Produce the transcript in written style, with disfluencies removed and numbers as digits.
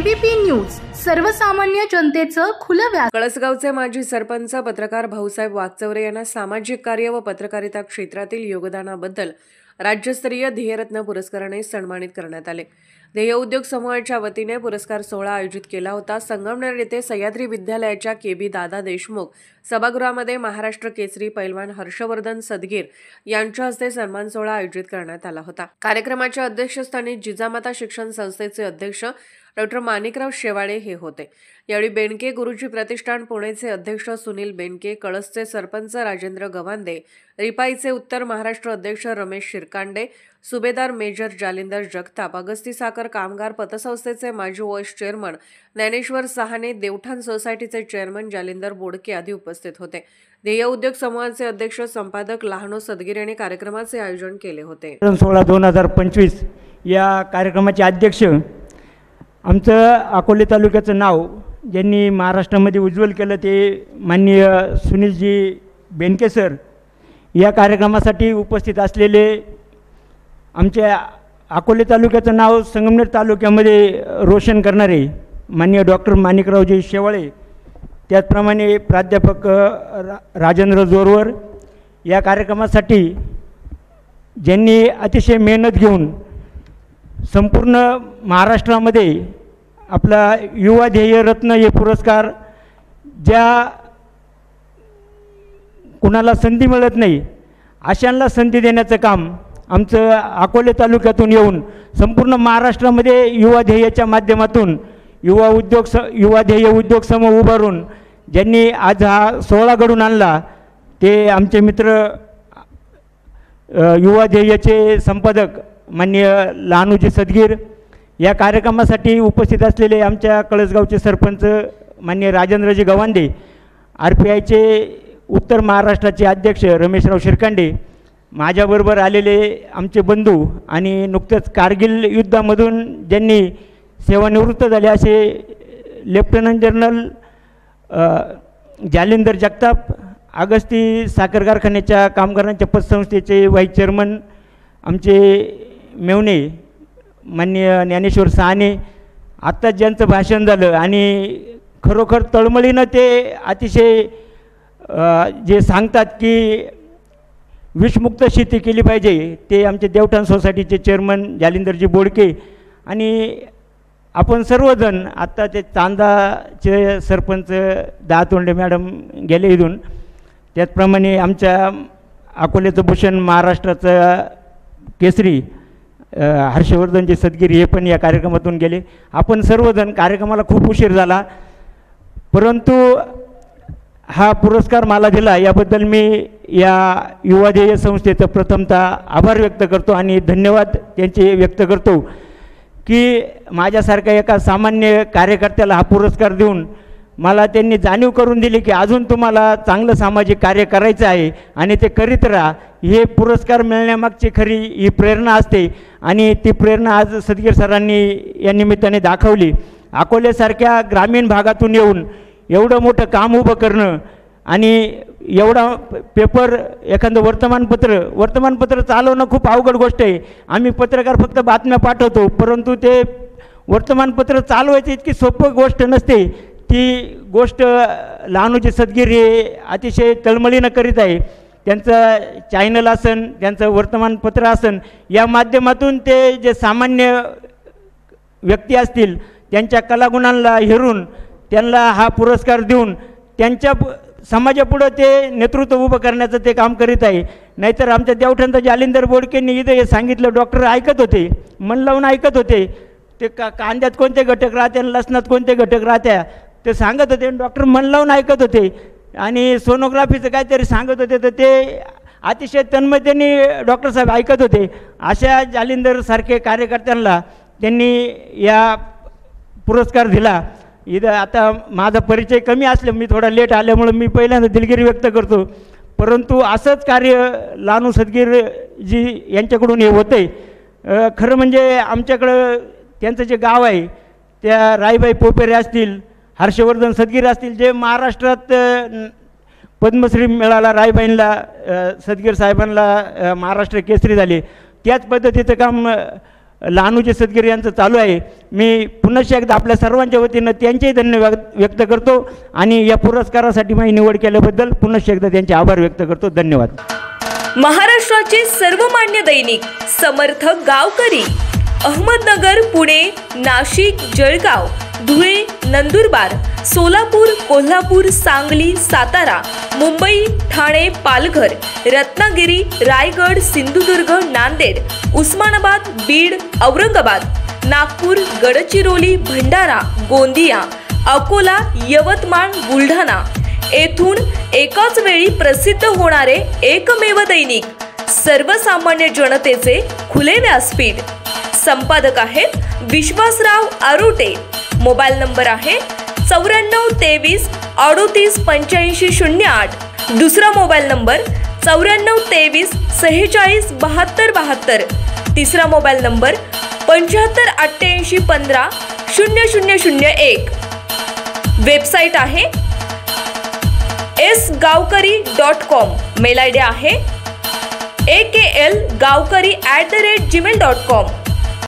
ABP news सर्वसामान्य जनतेचं खुलं व्यासपीठ। कळसगावचे माजी सरपंच पत्रकार भाऊसाहेब वागचौरे यांना सामाजिक कार्य व पत्रकारिता क्षेत्रातील योगदानाबद्दल राज्यस्तरीय ध्येयरत्न पुरस्काराने सन्मानित करण्यात आले। ध्येय उद्योग समूहाच्या वतीने पुरस्कार सोहळा आयोजित केला होता। संगमनेर येथे सह्याद्री विद्यालयाच्या केबी दादा देशमुख सभागृहामध्ये महाराष्ट्र केसरी पैलवान हर्षवर्धन सदगीर यांच्या हस्ते सन्मान सोहळा आयोजित करण्यात आला होता। कार्यक्रमाच्या अध्यक्षस्थानी जिजामाता शिक्षण संस्थेचे अध्यक्ष डॉ. माणिकराव शेवाळे हे होते। यावेळी बेनके गुरुजी प्रतिष्ठान पुणेचे अध्यक्ष सुनील बेनके, कळसचे सरपंच राजेंद्र गवांदे, रिपाईचे उत्तर महाराष्ट्र अध्यक्ष रमेश शिरकांडे, सुभेदार मेजर जालिंदर जगताप, अगस्ती साखर कामगार पतसंस्थेचे माजी वाईस चेअरमन ज्ञानेश्वर सहाने, देवठाण सोसायटीचे चेअरमन जालिंदर बोडके आदी उपस्थित होते। ध्येय उद्योग समूहाचे अध्यक्ष संपादक लहानो सदगीर यांनी कार्यक्रमाचे आयोजन केले होते। 16/2025 या कार्यक्रमाचे अध्यक्ष आमचं अकोले तालुक्याचं नाव ज्यांनी महाराष्ट्रामध्ये उज्ज्वल केलं ते माननीय सुनीलजी बेनके सर, या कार्यक्रमासाठी उपस्थित असलेले आमच्या अकोले तालुक्याचं नाव संगमनेर तालुक्यामध्ये रोशन करणारे माननीय डॉक्टर माणिकरावजी शेवाळे, त्याचप्रमाणे प्राध्यापक राजेंद्र जोरवर, या कार्यक्रमासाठी ज्यांनी अतिशय मेहनत घेऊन संपूर्ण महाराष्ट्रामध्ये आपला युवा ध्येयरत्न हे पुरस्कार ज्या कुणाला संधी मिळत नाही अशांना संधी देण्याचं काम आमचं अकोले तालुक्यातून येऊन संपूर्ण महाराष्ट्रामध्ये युवा ध्येयाच्या माध्यमातून युवा ध्येय उद्योग समूह उभारून ज्यांनी आज हा सोहळा घडून आणला ते आमचे मित्र युवा ध्येयाचे संपादक माननीय लहानूजी सदगीर, या कार्यक्रमासाठी उपस्थित असलेले आमच्या कळसगावचे सरपंच माननीय राजेंद्रजी गवांदे, RPIचे उत्तर महाराष्ट्राचे अध्यक्ष रमेशराव शिरकांडे, माझ्याबरोबर आलेले आमचे बंधू आणि नुकतेच कारगिल युद्धामधून ज्यांनी सेवानिवृत्त झाले असे लेफ्टनंट जनरल जालिंदर जगताप, अगस्ती साखर कारखान्याच्या कामगारांच्या पतसंस्थेचे व्हाईस चेअरमन आमचे मेवणे माननीय ज्ञानेश्वर सहाने, आत्ताच ज्यांचं भाषण झालं आणि खरोखर तळमळीनं ते अतिशय जे सांगतात की विषमुक्त शेती केली पाहिजे, ते आमचे देवठाण सोसायटीचे चेअरमन जालिंदरजी बोडके आणि आपण सर्वजण, आत्ता ते चांदाचे सरपंच दातोंडे मॅडम गेले इथून, त्याचप्रमाणे आमच्या अकोल्याचं भूषण महाराष्ट्राचं केसरी हर्षवर्धनजी सदगीर हे पण या कार्यक्रमातून गेले। आपण सर्वजण, कार्यक्रमाला खूप उशीर झाला परंतु हा पुरस्कार मला दिला याबद्दल मी या युवा ध्येय संस्थेचं प्रथमतः आभार व्यक्त करतो आणि धन्यवाद त्यांचे व्यक्त करतो की माझ्यासारख्या एका सामान्य कार्यकर्त्याला हा पुरस्कार देऊन मला त्यांनी जाणीव करून दिली की अजून तुम्हाला चांगलं सामाजिक कार्य करायचं आहे आणि ते करीत राहा। हे पुरस्कार मिळण्यामागची खरी ही प्रेरणा असते आणि ती प्रेरणा आज सदगीर सरांनी या निमित्ताने दाखवली। अकोल्यासारख्या ग्रामीण भागातून येऊन एवढं मोठं काम उभं करणं आणि एवढा पेपर, एखादं वर्तमानपत्र चालवणं खूप अवघड गोष्ट आहे। आम्ही पत्रकार फक्त बातम्या पाठवतो, परंतु ते वर्तमानपत्र चालवायची इतकी सोपी गोष्ट नसते। ती गोष्ट लहानूजी सदगीर हे अतिशय तळमळीनं करीत आहे। त्यांचं चॅनल असन, त्यांचं वर्तमानपत्र असन, या माध्यमातून ते जे सामान्य व्यक्ती असतील त्यांच्या कलागुणांना हेरून त्यांना हा पुरस्कार देऊन त्यांच्या समाजापुढं ते नेतृत्व उभं करण्याचं ते काम करीत आहे। नाहीतर आमच्या देवठाणचा जालिंदर बोडकेंनी इथं हे सांगितलं, डॉक्टर ऐकत होते, मन लावून ऐकत होते, ते कांद्यात कोणते घटक राहते, लसणात कोणते घटक राहत्या ते सांगत होते, डॉक्टर मन लावून ऐकत होते आणि सोनोग्राफीचं काहीतरी सांगत होते तर ते अतिशय तन्मयतेने डॉक्टर साहेब ऐकत होते। अशा जालिंदरसारखे कार्यकर्त्यांना त्यांनी या पुरस्कार दिला। इथं आता माझा परिचय कमी असलं, मी थोडा लेट आल्यामुळं मी पहिल्यांदा दिलगिरी व्यक्त करतो, परंतु असंच कार्य लहानू सदगीर जी यांच्याकडून हे होते। खरं म्हणजे आमच्याकडं त्यांचं जे गाव आहे त्या राईबाई पोपेरे असतील, हर्षवर्धन सदगीर असतील, जे महाराष्ट्रात पद्मश्री मिळाला राईबाईंना, सदगीर साहेबांना महाराष्ट्र केसरी झाले, त्याच पद्धतीचं काम लहानूजी सदगिरी यांचं चालू आहे. मी पुन्हा एकदा आपल्या सर्वांच्या वतीनं त्यांचेही धन्यवाद व्यक्त करतो आणि या पुरस्कारासाठी माझी निवड केल्याबद्दल पुन्हा एकदा त्यांचे आभार व्यक्त करतो. धन्यवाद. महाराष्ट्राचे सर्वमान्य दैनिक समर्थ गावकरी अहमदनगर, पुणे, नाशिक, जळगाव, धुळे, नंदुरबार, सोलापूर, कोल्हापूर, सांगली, सातारा, मुंबई, ठाणे, पालघर, रत्नागिरी, रायगड, सिंधुदुर्ग, नांदेड, उस्मानाबाद, बीड, औरंगाबाद, नागपूर, गडचिरोली, भंडारा, गोंदिया, अकोला, यवतमाळ, बुलढाणा येथून एकाच वेळी प्रसिद्ध होणारे एकमेव दैनिक सर्वसामान्य जनतेचे खुले व्यासपीठ. संपादक आहेत विश्वासराव आरोटे. मोबाईल नंबर आहे 9423 38 85 08. दुसरा मोबाईल नंबर 9423 46 72 72. तिसरा मोबाईल नंबर 75 88 15 0001. वेबसाईट आहे sgavkari.com. मेल आयडी आहे akl gavkari@gmail.com.